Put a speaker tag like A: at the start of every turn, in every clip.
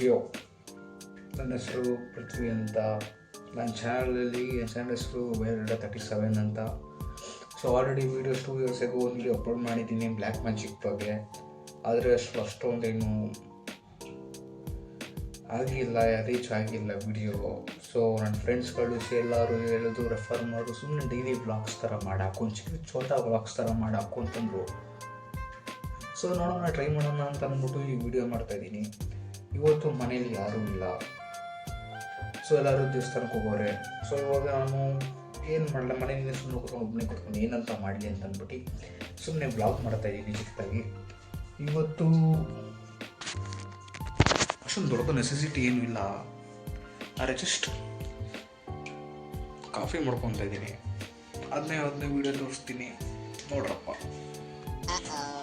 A: ಯೋ, ನನ್ನ ಹೆಸರು ಪೃಥ್ವಿ ಅಂತ. ನನ್ನ ಚಾನಲಲ್ಲಿ ಚಾನಲ್ ಹೆಸರು Where37 ಅಂತ. So already videos 2 years ago ಒಂದು ವಿಡಿಯೋ ಅಪ್ಲೋಡ್ ಮಾಡಿದ್ದೀನಿ ಬ್ಲ್ಯಾಕ್ ಮ್ಯಾಜಿಕ್ ಬಗ್ಗೆ. ಆದರೆ ಅಷ್ಟೊಂದೇನು ಆಗಿಲ್ಲ, ರೀಚ್ ಆಗಿಲ್ಲ ವಿಡಿಯೋ. ಸೊ ನನ್ನ ಫ್ರೆಂಡ್ಸ್ಗಳು ಎಲ್ಲರೂ ಹೇಳೋದು ರೆಫರ್ ಮಾಡೋದು, ಸುಮ್ಮನೆ ಡೈಲಿ ಬ್ಲಾಗ್ಸ್ ಥರ ಮಾಡಾಕು, ಚಿಕ್ಕ ಚೋಟಾ ಬ್ಲಾಗ್ಸ್ ಥರ ಮಾಡಾಕು ಅಂತಂದರು. ಸೊ ನೋಡೋಣ, ಟ್ರೈ ಮಾಡೋಣ ಅಂತ ಅಂದ್ಬಿಟ್ಟು ಈ ವಿಡಿಯೋ ಮಾಡ್ತಾಯಿದ್ದೀನಿ. ಇವತ್ತು ಮನೇಲಿ ಯಾರೂ ಇಲ್ಲ. ಸೊ ಎಲ್ಲರೂ ದೇವಸ್ಥಾನಕ್ಕೆ ಹೋಗೋರೆ. ಸೊ ಇವಾಗ ನಾನು ಏನು ಮಾಡಲ್ಲ, ಮನೆಯಲ್ಲಿ ಸುಮ್ಮನೆ ಒಬ್ಬನೇ ಕೂತ್ಕೊಂಡು ಏನಂತ ಮಾಡಲಿ ಅಂತ ಅಂದ್ಬಿಟ್ಟು ಸುಮ್ಮನೆ ಬ್ಲಾಗ್ ಮಾಡ್ತಾಯಿದ್ದೀನಿ ಚಿಕ್ಕದಾಗಿ. ಇವತ್ತು ಅಷ್ಟೊಂದು ದೊಡ್ಡ ನೆಸೆಸಿಟಿ ಏನೂ ಇಲ್ಲ, ಆದರೆ ಜಸ್ಟ್ ಕಾಫಿ ಮಾಡ್ಕೊತಾ ಇದ್ದೀನಿ. ಅದನ್ನೇ ವೀಡಿಯೋ ತೋರಿಸ್ತೀನಿ ನೋಡ್ರಪ್ಪ.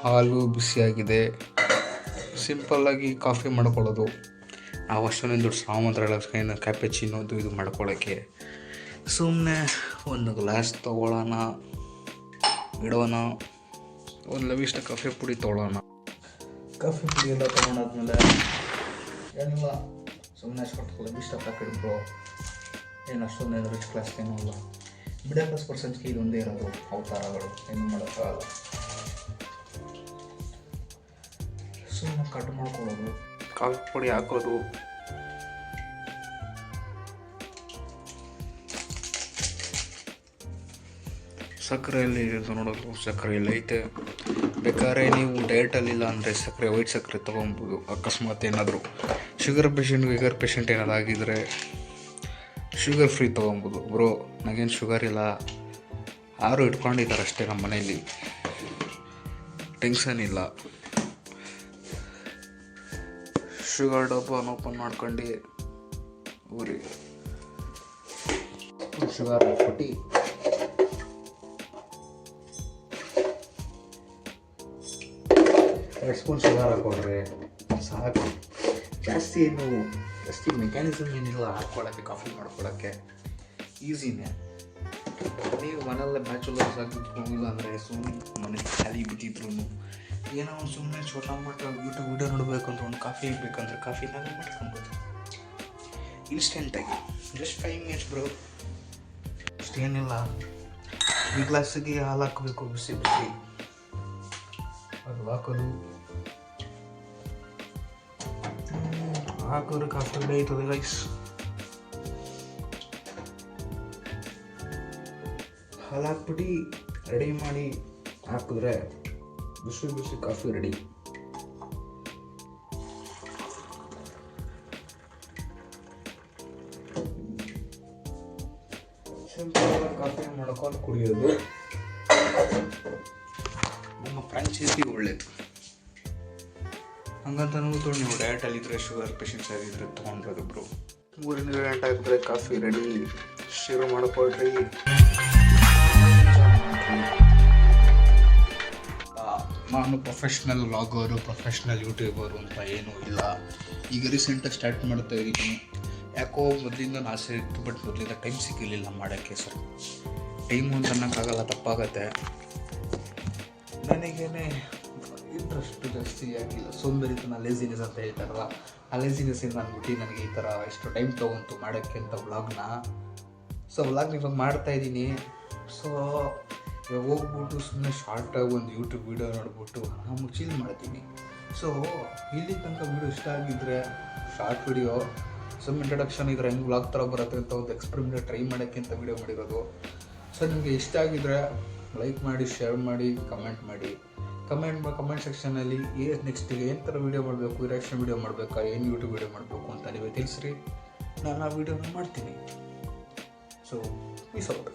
A: ಹಾಲು ಬಿಸಿಯಾಗಿದೆ, ಸಿಂಪಲ್ಲಾಗಿ ಕಾಫಿ ಮಾಡ್ಕೊಳ್ಳೋದು. ನಾವು ಅಷ್ಟೊಂದೇನು ದೊಡ್ಡ ಸಾಮಂತರಲ್ಲ ಕ್ಯಾಪೆಚಿನೋದು ಇದು ಮಾಡ್ಕೊಳ್ಳೋಕ್ಕೆ. ಸುಮ್ಮನೆ ಒಂದು ಗ್ಲಾಸ್ ತೊಗೊಳ್ಳೋಣ, ಇಡೋಣ, ಒಂದು ಲವಿಷ್ಟ ಕಾಫಿ ಪುಡಿ ತೊಗೊಳ್ಳೋಣ. ಕಾಫಿ ಪುಡಿ ಎಲ್ಲ ತೊಗೊಂಡಾದ್ಮೇಲೆ ಏನಿಲ್ಲ, ಸುಮ್ಮನೆ ಅಷ್ಟು ಲವಿಷ್ಟ ಪ್ಯಾಕೆಟ್ ಬ್ರೋ, ಏನು ಅಷ್ಟೊಂದೇನು ರಿಚ್ ಕ್ಲಾಸ್ ಏನೂ ಅಲ್ಲ, ಮಿಡಲ್ ಕ್ಲಾಸ್ ಪರ್ಸನ್ಸ್ಗೆ ಇದೊಂದೇ ಇರೋದು ಅವತಾರಗಳು, ಏನು ಮಾಡೋಕ್ಕಾಗಲ್ಲ. ಸುಮ್ಮನೆ ಕಟ್ ಮಾಡ್ಕೊಳ್ಳೋದು, ಕಾಫಿ ಪುಡಿ ಹಾಕೋದು, ಸಕ್ಕರೆಯಲ್ಲಿ ಇರೋದು ನೋಡೋದು. ಸಕ್ಕರೆ ಎಲ್ಲ ಐತೆ, ಬೇಕಾದ್ರೆ ನೀವು ಡಯಟಲ್ಲಿಲ್ಲ ಅಂದರೆ ಸಕ್ಕರೆ ವೈಟ್ ಸಕ್ಕರೆ ತೊಗೊಬೋದು. ಅಕಸ್ಮಾತ್ ಏನಾದರೂ ಶುಗರ್ ಪೇಷಂಟ್ ಏನಾದ್ರು ಆಗಿದ್ದರೆ ಶುಗರ್ ಫ್ರೀ ತೊಗೊಬೋದು. ಬ್ರೋ ನನಗೇನು ಶುಗರ್ ಇಲ್ಲ, ಯಾರು ಇಟ್ಕೊಂಡಿದ್ದಾರೆ ಅಷ್ಟೇ ನಮ್ಮ ಮನೇಲಿ, ಟೆನ್ಷನ್ ಇಲ್ಲ. ಶುಗರ್ ಡಬ್ಬನ ಓಪನ್ ಮಾಡ್ಕೊಂಡು ಊರಿ ಶುಗರ್ ಹಾಕ್ಬಿಟ್ಟು ಎರಡು ಸ್ಪೂನ್ ಶುಗರ್ ಹಾಕೊಂಡ್ರೆ ಸಾಕು. ಜಾಸ್ತಿ ಮೆಕ್ಯಾನಿಸಮ್ ಏನಿಲ್ಲ ಹಾಕ್ಕೊಳ್ಳೋಕ್ಕೆ, ಕಾಫಿ ಮಾಡ್ಕೊಳ್ಳೋಕ್ಕೆ ಈಸಿನೇ. ನೀವು ಮನೆಯಲ್ಲೇ ಬ್ಯಾಚುಲರ್ಸ್ ಆಗಿಲ್ಲ ಅಂದರೆ ಸುಮ್ಮನೆ ಮನೆ ಖಾಲಿ ಬಿದ್ದಿದ್ರು ಏನೋ ಒಂದು ಸುಮ್ಮನೆ ಚೋಟಾ ಮಟ್ಟ ಯೂಟ್ಯೂಬ್ ವಿಡಿಯೋ ನೋಡಬೇಕು ಅಂತ ಒಂದು ಕಾಫಿ ಬೇಕಂದ್ರೆ ಕಾಫಿನಾಗ ಮಾಡ್ಕೊಬೋದು ಇನ್ಸ್ಟೆಂಟಾಗಿ, ಜಸ್ಟ್ 5 minutes ಬ್ರೋ. ಅಷ್ಟೇನಿಲ್ಲ. ಈ ಗ್ಲಾಸಿಗೆ ಹಾಲು ಹಾಕಬೇಕು, ಬಿಸಿ ಅದು ಹಾಕಿದ್ರೆ ಕಾಫಿ ರೆಡಿ ಆಯ್ತದೆ ಗೈಸ್. ಹಾಲು ಹಾಕ್ಬಿಟ್ಟು ರೆಡಿ ಮಾಡಿ ಹಾಕಿದ್ರೆ ಬಿಸಿ ಕಾಫಿ ರೆಡಿ. ಸಿಂಪಲ್ ಕಾಫಿ ಮಾಡ್ಕೊಂಡು ಕುಡಿಯೋದು ನಮ್ಮ ಫ್ರಾಂಚೈಸಿ ಒಳ್ಳೇದು. ಹಂಗಂತ ನೋಡ್ತು ನೀವು ಡಯಟಲ್ಲಿದ್ದರೆ ಶುಗರ್ ಪೇಷಂಟ್ಸ್ ಆಗಿದ್ರೆ ತೊಗೊಂಡ್ರದು ಬ್ರೋ. 3 ಇಂಗ್ರೀಡಿಯೆಂಟ್ ಹಾಕಿದ್ರೆ ಕಾಫಿ ರೆಡಿ. ಶುರು ಮಾಡ್ಕೊಳ್ರಿ. ನಾನು ಪ್ರೊಫೆಷ್ನಲ್ ವ್ಲಾಗರು, ಪ್ರೊಫೆಷ್ನಲ್ ಯೂಟ್ಯೂಬರು ಅಂತ ಏನೂ ಇಲ್ಲ. ಈಗ ರೀಸೆಂಟಾಗಿ ಸ್ಟಾರ್ಟ್ ಮಾಡ್ತಾ ಇದ್ದೀನಿ. ಯಾಕೋ ಮೊದಲಿಂದ ಆಸೆ ಇತ್ತು, ಬಟ್ ಮೊದಲಿಂದ ಟೈಮ್ ಸಿಕ್ಕಿರಲಿಲ್ಲ ಮಾಡೋಕ್ಕೆ. ಸರ್ ಟೈಮು ಅಂತ ಅನ್ನೋಕ್ಕಾಗಲ್ಲ, ತಪ್ಪಾಗತ್ತೆ. ನನಗೇನೆ ಇಂಟ್ರೆಸ್ಟ್ ಜಾಸ್ತಿ ಆಗಿಲ್ಲ, ಸೋಂಬೇರಿತನ, ಲೇಸಿನೆಸ್ ಅಂತ ಹೇಳ್ತಾರಲ್ಲ, ಆ ಲೇಸಿನೆಸ್ಸಿಂದ ಅಂದ್ಬಿಟ್ಟು ನನಗೆ ಈ ಥರ ಎಷ್ಟು ಟೈಮ್ ತೊಗೊಂತು ಮಾಡೋಕ್ಕೆ ಅಂತ ವ್ಲಾಗ್ನ. ಸೊ ವ್ಲಾಗ್ನ ಇವಾಗ ಮಾಡ್ತಾಯಿದ್ದೀನಿ. ಸೊ ಇವಾಗ ಹೋಗ್ಬಿಟ್ಟು ಸುಮ್ಮನೆ ಶಾರ್ಟಾಗಿ ಒಂದು ಯೂಟ್ಯೂಬ್ ವೀಡಿಯೋ ನೋಡ್ಬಿಟ್ಟು ಆರಾಮಾಗಿ ಚಿಲ್ ಮಾಡ್ತೀನಿ. ಸೊ ಇಲ್ಲಿ ತನಕ ವೀಡಿಯೋ ಇಷ್ಟ ಆಗಿದ್ದರೆ ಶಾರ್ಟ್ ವಿಡಿಯೋ, ಸಮ್ ಇಂಟ್ರಡಕ್ಷನ್ ಇದ್ರೆ ಹೆಂಗೆ ವ್ಲಾಗ್ ಥರ ಬರುತ್ತೆ ಅಂತ ಒಂದು ಎಕ್ಸ್ಪೆರಿಮೆಂಟ್ ಟ್ರೈ ಮಾಡೋಕ್ಕೆ ಅಂತ ವೀಡಿಯೋ ಮಾಡಿರೋದು. ಸೊ ನಿಮಗೆ ಇಷ್ಟ ಆಗಿದ್ದರೆ ಲೈಕ್ ಮಾಡಿ, ಶೇರ್ ಮಾಡಿ, ಕಮೆಂಟ್ ಮಾಡಿ. ಕಮೆಂಟ್ ಸೆಕ್ಷನಲ್ಲಿ ನೆಕ್ಸ್ಟಿಗೆ ಏನು ಥರ ವೀಡಿಯೋ ಮಾಡಬೇಕು, ರಿಯಾಕ್ಷನ್ ವೀಡಿಯೋ ಮಾಡಬೇಕಾ, ಏನು ಯೂಟ್ಯೂಬ್ ವೀಡಿಯೋ ಮಾಡಬೇಕು ಅಂತ ನೀವೇ ತಿಳಿಸ್ರಿ. ನಾನು ಆ ವೀಡಿಯೋನ ಮಾಡ್ತೀನಿ. So piece out.